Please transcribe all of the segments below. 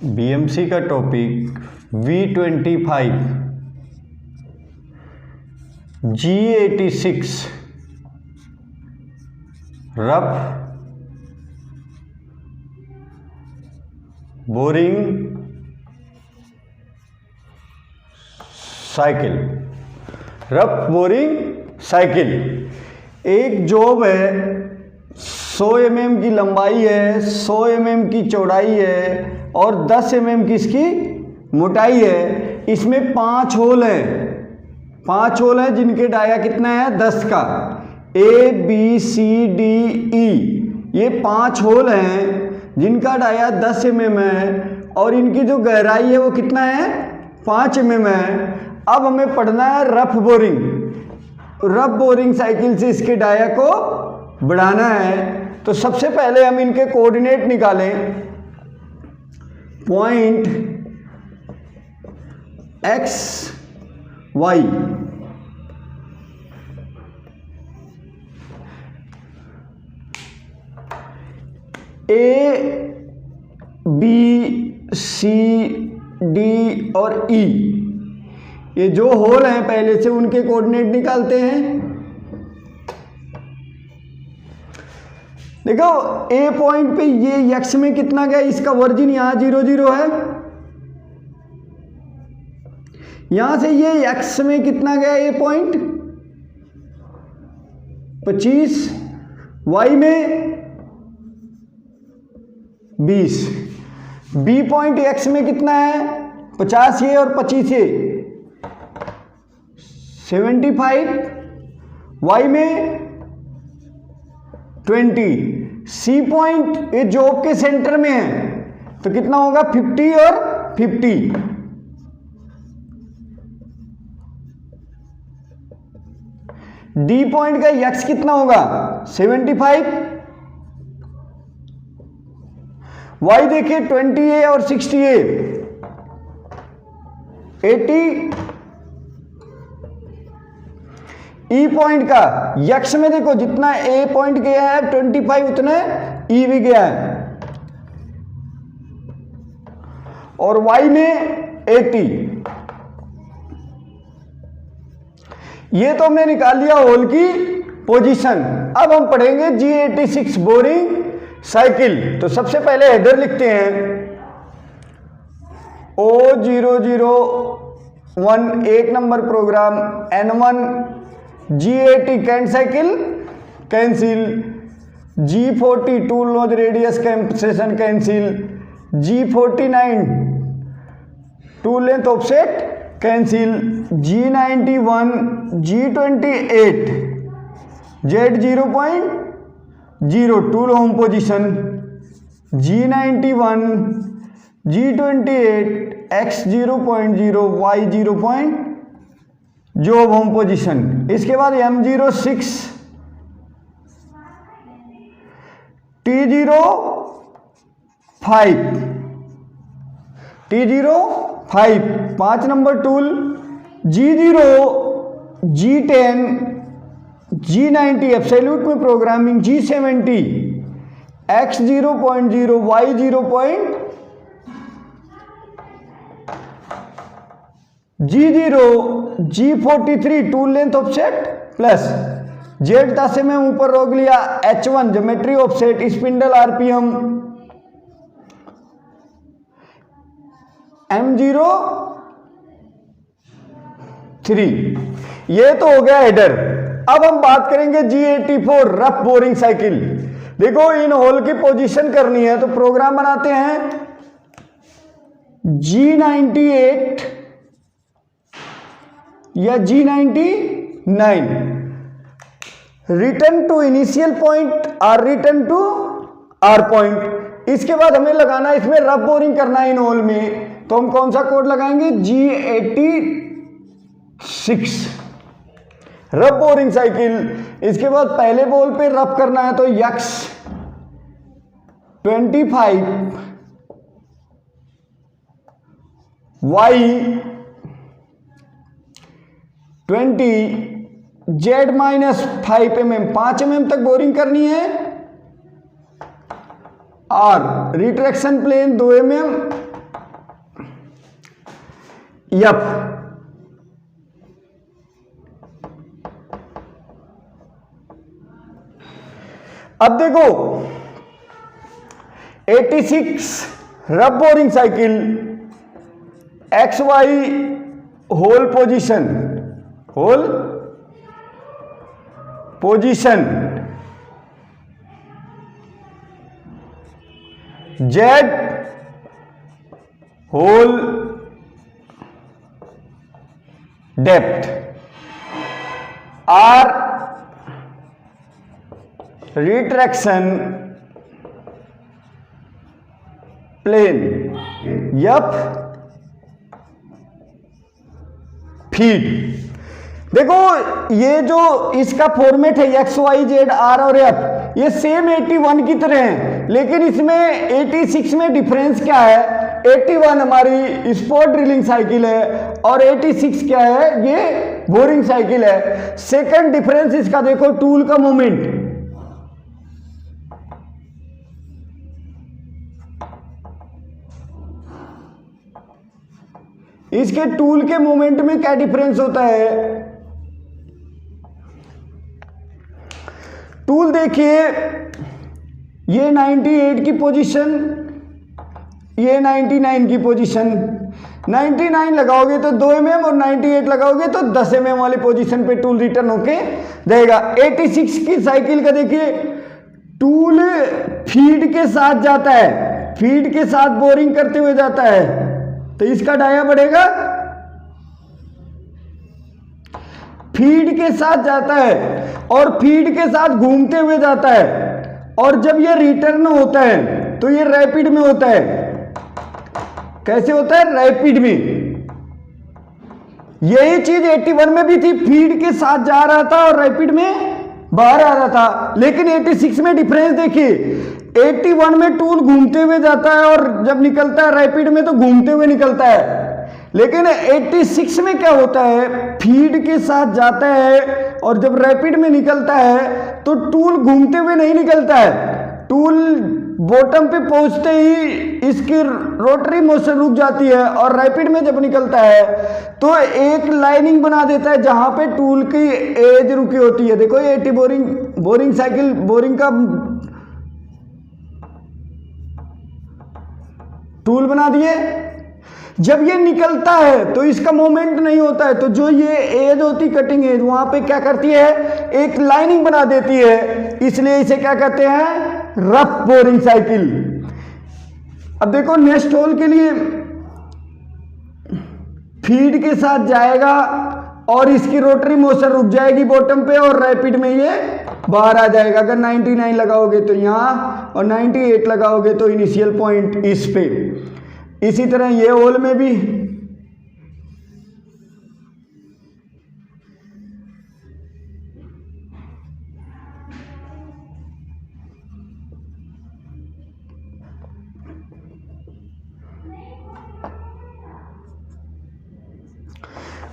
BMC का topic V25 G86 rough boring cycle. Rough boring cycle एक job है, 100 mm की लंबाई है, 100 mm की चौड़ाई है और 10 mm की इसकी मोटाई है। इसमें 5 होल हैं, 5 होल हैं जिनके डाया कितना है 10 का। A B C D E ये 5 होल हैं जिनका डाया 10 mm है और इनकी जो गहराई है वो कितना है 5 mm है। अब हमें पढ़ना है rough boring. Rough boring cycle से इसके डाया को बढ़ाना है। तो सबसे पहले हम इनके कोऑर्डिनेट निकालें। Point x y A B C D और E ये जो होल हैं पहले से उनके कोऑर्डिनेट निकालते हैं। देखो A पॉइंट पे ये x में कितना गया, इसका वर्जिन यहां 0 0 है। यहां से ये x में कितना गया A पॉइंट 25, y में 20। B पॉइंट x में कितना है 50 ये और 25 ये 75, y में 20। C पॉइंट ये जॉब के सेंटर में है तो कितना होगा 50 और 50। D पॉइंट का x कितना होगा 75, y देखिए 20A और 60A 80। E पॉइंट का x में देखो जितना A पॉइंट गया है 25 उतना E भी गया है और y में 80। ये तो हमने निकाल लिया होल की पोजीशन। अब हम पढ़ेंगे G86 बोरिंग साइकिल। तो सबसे पहले हेडर लिखते हैं O001 एक नंबर program, N1 G80 canned cycle cancel, G40 tool nose radius concession cancel, G49 tool length offset cancel, G91 G28 Z0.0 tool home position, G91 G28 X0.0 Y0. Job home position. इसके बाद M06 T05 5 नंबर tool, G0 G10 G90 absolute में programming, G70 X0.0 Y0. G0 G43 tool length offset plus Z10 में ऊपर रोक लिया H1 geometry offset spindle RPM, M03। ये तो हो गया हेडर। अब हम बात करेंगे G84 रफ बोरिंग साइकिल। देखो इन होल की पोजीशन करनी है तो प्रोग्राम बनाते हैं G98 या G99 return to initial point और रिटर्न टू आर पॉइंट। इसके बाद हमें लगाना है इसमें रफ बोरिंग करना है इन होल में, तो हम कौन सा कोड लगाएंगे G86 रफ बोरिंग साइकिल। इसके बाद पहले बॉल पे रफ करना है तो X25 Y20 Z-5 mm 5 mm तक बोरिंग करनी है और रिट्रैक्शन प्लेन 2 mm एफ। अब देखो 86 rough boring cycle X Y hole position Z hole depth R retraction plane F feed. देखो ये जो इसका फॉर्मेट है एक्स वाई जेड आर और एफ, ये सेम 81 की तरह है, लेकिन इसमें 86 में डिफरेंस क्या है? 81 हमारी स्पॉट ड्रिलिंग साइकिल है और 86 क्या है? ये बोरिंग साइकिल है। सेकंड डिफरेंस इसका देखो, टूल का मूवमेंट। इसके टूल के मूवमेंट में क्या डिफरेंस होता है? टूल देखिए, ये 98 की पोजीशन, ये 99 की पोजीशन। 99 लगाओगे तो 2 mm और 98 लगाओगे तो 10 mm वाली पोजीशन पे टूल रिटर्न होके देगा। 86 की साइकिल का देखिए, टूल फीड के साथ जाता है, फीड के साथ बोरिंग करते हुए जाता है, तो इसका डाया बढ़ेगा, फीड के साथ जाता है और फीड के साथ घूमते हुए जाता है, और जब ये रिटर्न होता है तो ये रैपिड में होता है। कैसे होता है? रैपिड में। यही चीज 81 में भी थी, फीड के साथ जा रहा था और रैपिड में बाहर आ रहा था। लेकिन 86 में डिफरेंस देखिए, 81 में टूल घूमते हुए जाता है और जब निकलता है रैपिड में तो घूमते हुए निकलता है। लेकिन 86 में क्या होता है? फीड के साथ जाता है और जब रैपिड में निकलता है तो टूल घूमते हुए नहीं निकलता है, टूल बॉटम पे पहुंचते ही इसकी रोटरी मोशन रुक जाती है और रैपिड में जब निकलता है तो एक लाइनिंग बना देता है जहां पे टूल की एज रुकी होती है। देखो ये 80 बोरिंग साइकिल, बोरिंग का टूल बना दिए। जब ये निकलता है तो इसका मोमेंट नहीं होता है, तो जो ये एज होती, कटिंग एज, वहां पे क्या करती है? एक लाइनिंग बना देती है, इसलिए इसे क्या कहते हैं? Rough boring cycle. अब देखो नेक्स्ट होल के लिए फीड के साथ जाएगा और इसकी रोटरी मोशन रुक जाएगी बॉटम पे और रैपिड में ये बाहर आ जाएगा। अगर 99 लगाओगे तो यहां और 98 लगाओगे तो इनिशियल पॉइंट इस पे। इसी तरह ये होल में भी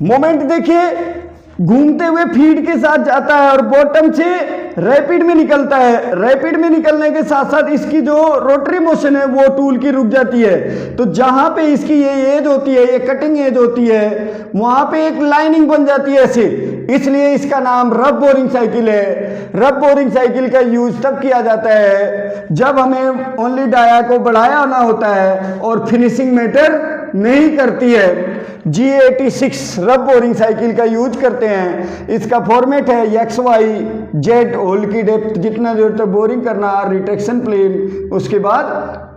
मोमेंट देखिए, घूमते हुए फीड के साथ जाता है और बॉटम से रैपिड में निकलता है। रैपिड में निकलने के साथ साथ इसकी जो रोटरी मोशन है वो टूल की रुक जाती है, तो जहां पे इसकी ये एज होती है, ये कटिंग एज होती है, वहां पे एक लाइनिंग बन जाती है ऐसे, इसलिए इसका नाम रफ बोरिंग साइकिल है। रफ बोरिंग साइकिल का यूज तब किया जाता है जब हमें ओनली डाया को बढ़ाया होना होता है और फिनिशिंग मैटर नहीं करती है। G86 रफ बोरिंग साइकिल का यूज करते हैं। इसका फॉर्मेट है एक्स वाई जेड होल की डेप्थ जितना जरूरत है बोरिंग करना, रिट्रैक्शन प्लेन, उसके बाद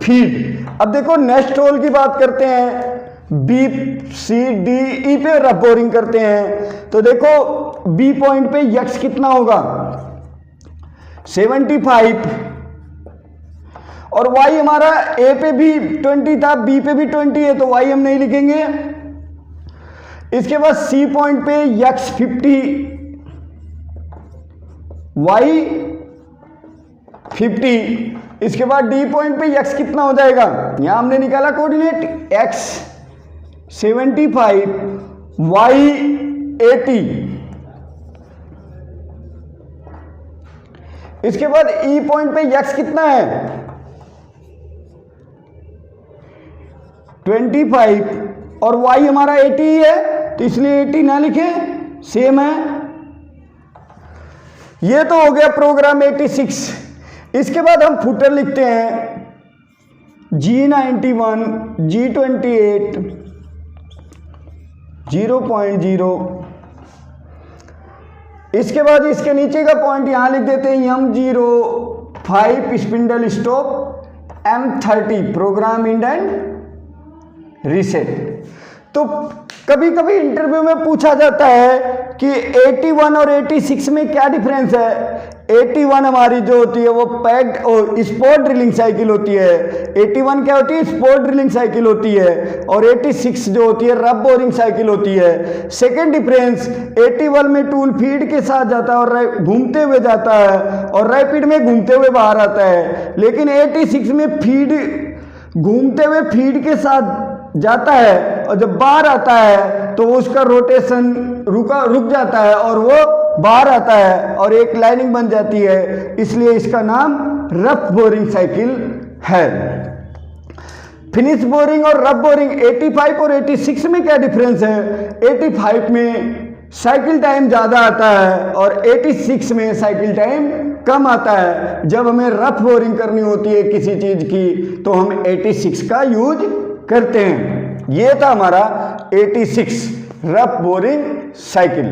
फीड। अब देखो नेक्स्ट होल की बात करते हैं, बी सी डी ई पे रफ बोरिंग करते हैं। तो देखो बी पॉइंट पे यक्स कितना होगा? 75 और वाई हमारा ए पे भी 20 था, बी पे भी 20 है, तो वाई हम नहीं लिखेंगे। इसके बाद सी पॉइंट पे यक्स 50, वाई 50। इसके बाद डी पॉइंट पे यक्स कितना हो जाएगा? यहां हमने निकाला कोऑर्डिनेट, एक्स 75, वाई 80। इसके बाद ई पॉइंट पे यक्स कितना है? 25, और y हमारा 80 ही है, तो इसलिए 80 ना लिखें, सेम है। ये तो हो गया प्रोग्राम 86। इसके बाद हम फुटर लिखते हैं G91, G28, 0.0। इसके बाद इसके नीचे का पॉइंट यहां लिख देते हैं M05 spindle stop, M30 program end and reset. तो कभी कभी इंटरव्यू में पूछा जाता है कि 81 और 86 में क्या डिफरेंस है। 81 हमारी जो होती है वो पैक्ड और स्पॉट ड्रिलिंग साइकिल होती है, 81 क्या होती है, स्पॉट ड्रिलिंग साइकिल होती है, और 86 जो होती है रब बोरिंग साइकिल होती है। सेकेंड डिफरेंस, 81 में टूल फीड के साथ जाता है और घूमते हुए जाता है, और रैपिड में घूमते हुए बाहर आता है। लेकिन 86 में फीड घूमते हुए फीड के साथ जाता है, और जब बाहर आता है तो उसका रोटेशन रुक जाता है और वो बाहर आता है और एक लाइनिंग बन जाती है, इसलिए इसका नाम रफ बोरिंग साइकिल है। फिनिश बोरिंग और रफ बोरिंग 85 और 86 में क्या डिफरेंस है। 85 में साइकिल टाइम ज़्यादा आता है और 86 में साइकिल टाइम कम आता है। जब हमें रफ बोरिंग करनी होती है किसी चीज़ की तो हम 86 का यूज करते हैं। ये था हमारा 86 रफ बोरिंग साइकिल।